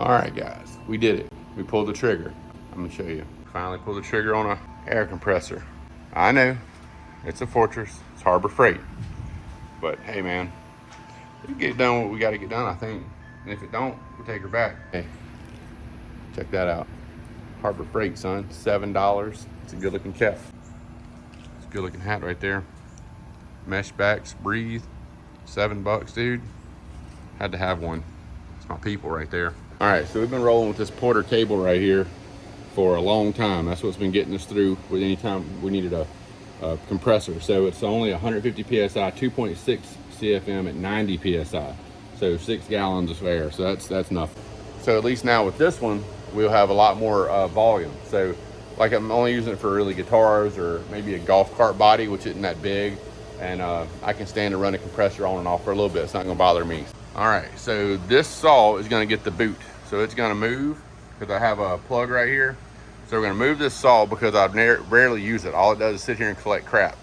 All right, guys, we did it. We pulled the trigger. I'm gonna show you. Finally pulled the trigger on a air compressor. I know, it's a Fortress, it's Harbor Freight. But hey man, we get done what we gotta get done, I think. And if it don't, we'll take her back. Hey, check that out. Harbor Freight, son, $7. It's a good looking cap. It's a good looking hat right there. Mesh backs, breathe, $7, dude. Had to have one. It's my people right there. All right, so we've been rolling with this Porter cable right here for a long time. That's what's been getting us through with any time we needed a compressor. So it's only 150 PSI, 2.6 CFM at 90 PSI. So 6 gallons of air, so that's nothing. So at least now with this one, we'll have a lot more volume. So like I'm only using it for really guitars or maybe a golf cart body, which isn't that big. And I can stand to run a compressor on and off for a little bit. It's not gonna bother me. All right, so this saw is gonna get the boot. So it's gonna move because I have a plug right here. So we're gonna move this saw because I rarely use it. All it does is sit here and collect crap.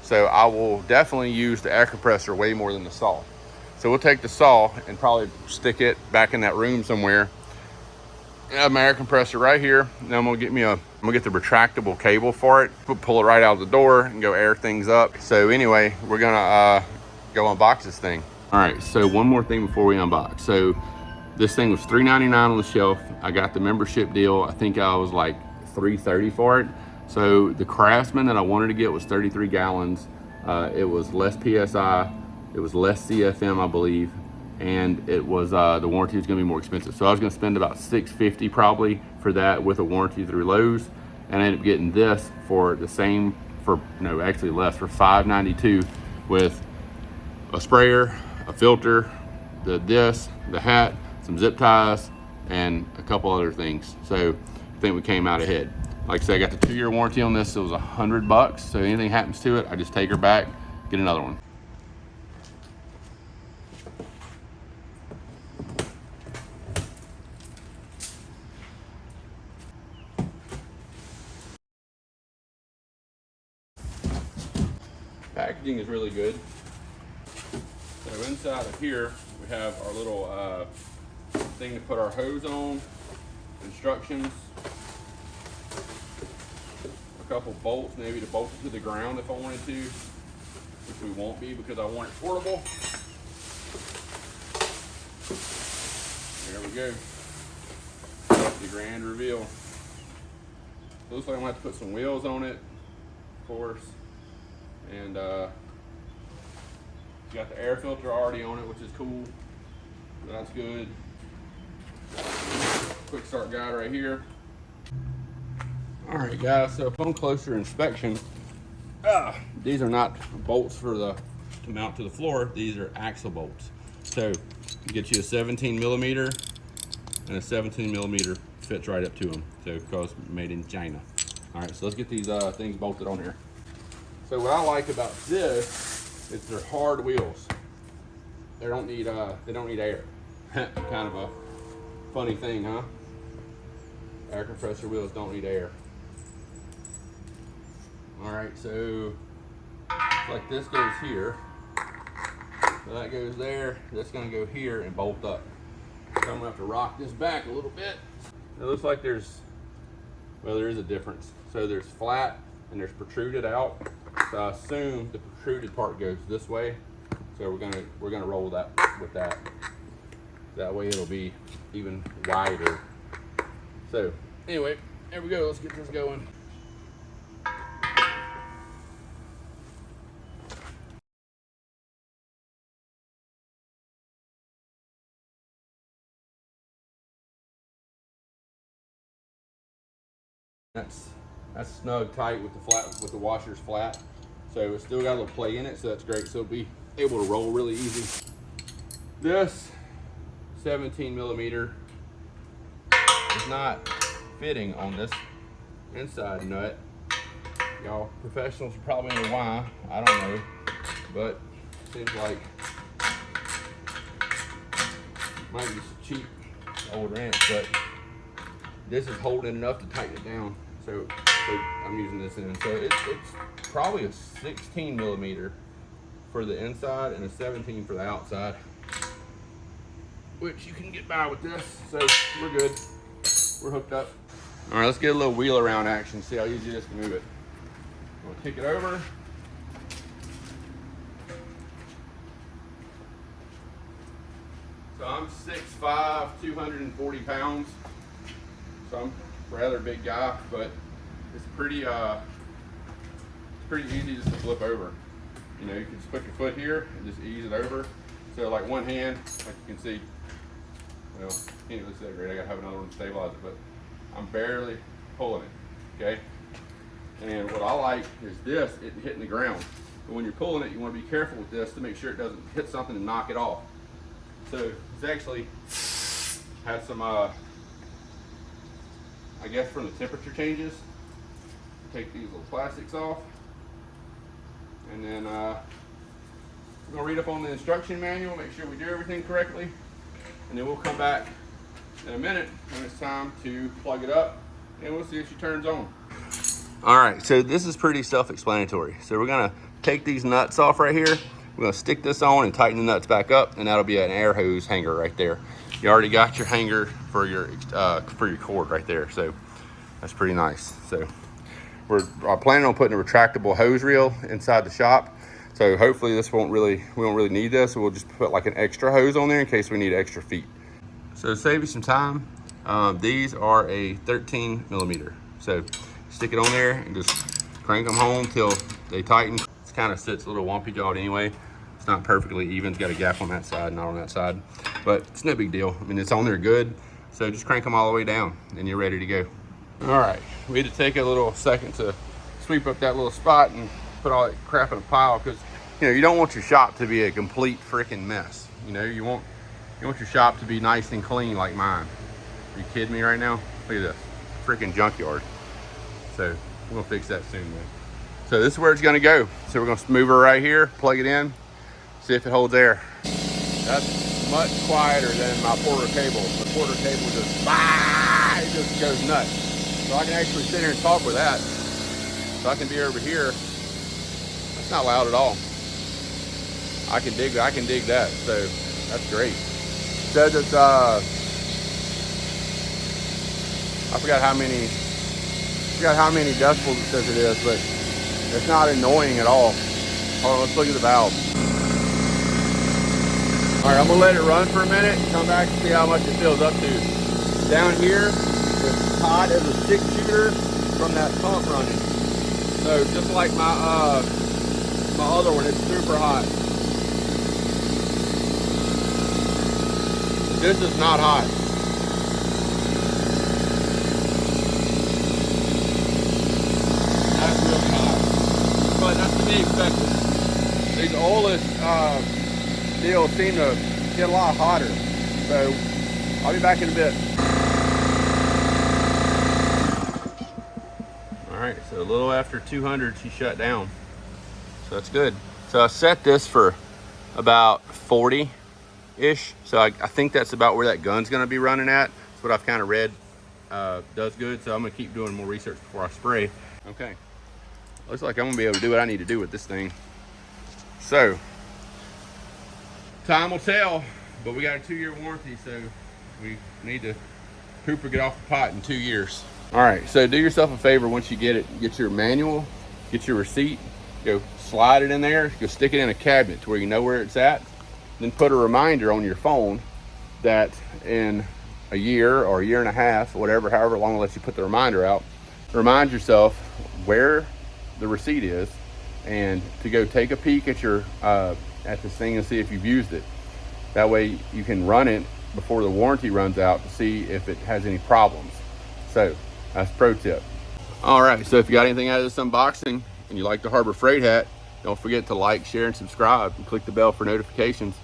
So I will definitely use the air compressor way more than the saw. So we'll take the saw and probably stick it back in that room somewhere. I have my air compressor right here. Now I'm gonna get the retractable cable for it. Pull it right out of the door and go air things up. So anyway, we're gonna go unbox this thing. All right, so one more thing before we unbox. So this thing was $3.99 on the shelf. I got the membership deal. I think I was like $3.30 for it. So the Craftsman that I wanted to get was 33 gallons. It was less PSI. It was less CFM, I believe. And it was the warranty was gonna be more expensive. So I was gonna spend about $6.50 probably for that with a warranty through Lowe's. And I ended up getting this for the same, actually less, for $5.92 with a sprayer, a filter, the hat, some zip ties, and a couple other things. So I think we came out ahead. Like I said, I got the 2-year warranty on this. So it was $100. So anything happens to it, I just take her back, get another one. Packaging is really good. So inside of here, we have our little thing to put our hose on, instructions, a couple bolts, maybe to bolt it to the ground if I wanted to, which we won't be because I want it portable. There we go. The grand reveal. It looks like I'm gonna have to put some wheels on it, of course. And got the air filter already on it, which is cool. That's good. Quick start guide right here. All right, guys, so upon closer inspection, these are not bolts to mount to the floor. These are axle bolts. So you get you a 17 millimeter and a 17 millimeter fits right up to them. So because made in China. All right, so let's get these things bolted on here. So what I like about this is they're hard wheels. They don't need air. Kind of a funny thing, huh? Air compressor wheels don't need air. All right, so like this goes here. So that goes there. That's gonna go here and bolt up. So I'm gonna have to rock this back a little bit. It looks like there is a difference. So there's flat and there's protruded out. So I assume the protruded part goes this way. So we're gonna roll that with that. That way it'll be even wider. So anyway, there we go. Let's get this going. That's snug tight with the washers flat. So it's still got a little play in it, so that's great. So it'll be able to roll really easy. This 17 millimeter is not fitting on this inside nut. Y'all professionals probably know why. I don't know, but seems like might be some cheap old wrench, but this is holding enough to tighten it down. So I'm using this in. So it's probably a 16 millimeter for the inside and a 17 for the outside. which you can get by with this, so we're good. We're hooked up. All right, let's get a little wheel around action, see how easy it is to move it. We'll kick it over. So I'm 6'5", 240 pounds. So I'm a rather big guy, but it's pretty easy just to flip over. You know, you can just put your foot here and just ease it over. So like one hand, like you can see, well, can't really see that great. I gotta have another one to stabilize it, but I'm barely pulling it, okay? And what I like is this, it hitting the ground. But when you're pulling it, you wanna be careful with this to make sure it doesn't hit something and knock it off. So it's actually had some, I guess from the temperature changes, take these little plastics off. And then we're gonna read up on the instruction manual, make sure we do everything correctly. And then we'll come back in a minute when it's time to plug it up and we'll see if she turns on. All right, so this is pretty self-explanatory. So we're gonna take these nuts off right here. We're gonna stick this on and tighten the nuts back up, and that'll be an air hose hanger right there. You already got your hanger for your cord right there, so that's pretty nice. So we're planning on putting a retractable hose reel inside the shop. So hopefully we won't really need this. We'll just put like an extra hose on there in case we need extra feet. So to save you some time, these are a 13 millimeter. So stick it on there and just crank them home till they tighten. It kind of sits a little wompy jawed anyway. It's not perfectly even. It's got a gap on that side, not on that side. But it's no big deal. I mean, it's on there good. So just crank them all the way down and you're ready to go. All right, we had to take a little second to sweep up that little spot and put all that crap in a pile because, you know, you don't want your shop to be a complete freaking mess. You know, you want your shop to be nice and clean like mine. Are you kidding me right now? Look at this, freaking junkyard. So we're gonna fix that soon, man. So this is where it's gonna go. So we're gonna move her right here, plug it in, see if it holds air. That's much quieter than my Porter cable. The Porter cable it just goes nuts. So I can actually sit here and talk with that. So I can be over here. That's not loud at all. I can dig that. So that's great. It says it's I forgot how many decibels it says it is, but it's not annoying at all. Hold on, let's look at the valve. All right, I'm gonna let it run for a minute and come back and see how much it fills up to. Down here, it's hot as a 6-shooter from that pump running. So just like my other one, it's super hot. This is not hot. That's really hot. But that's to be expected. These oldest deals seem to get a lot hotter. So I'll be back in a bit. All right, so a little after 200, she shut down. So that's good. So I set this for about 40-ish. So I think that's about where that gun's gonna be running at. That's what I've kind of read does good. So I'm gonna keep doing more research before I spray. Okay, looks like I'm gonna be able to do what I need to do with this thing. So, time will tell, but we got a 2-year warranty, so we need to hoop or get off the pot in 2 years. All right, so do yourself a favor once you get it, get your manual, get your receipt, go slide it in there, go stick it in a cabinet to where you know where it's at, then put a reminder on your phone that in a year or a year and a half, whatever, however long it lets you put the reminder out, remind yourself where the receipt is and to go take a peek at your at this thing and see if you've used it. That way you can run it before the warranty runs out to see if it has any problems. So that's pro tip. All right, so if you got anything out of this unboxing and you like the Harbor Freight hat, don't forget to like, share, and subscribe and click the bell for notifications.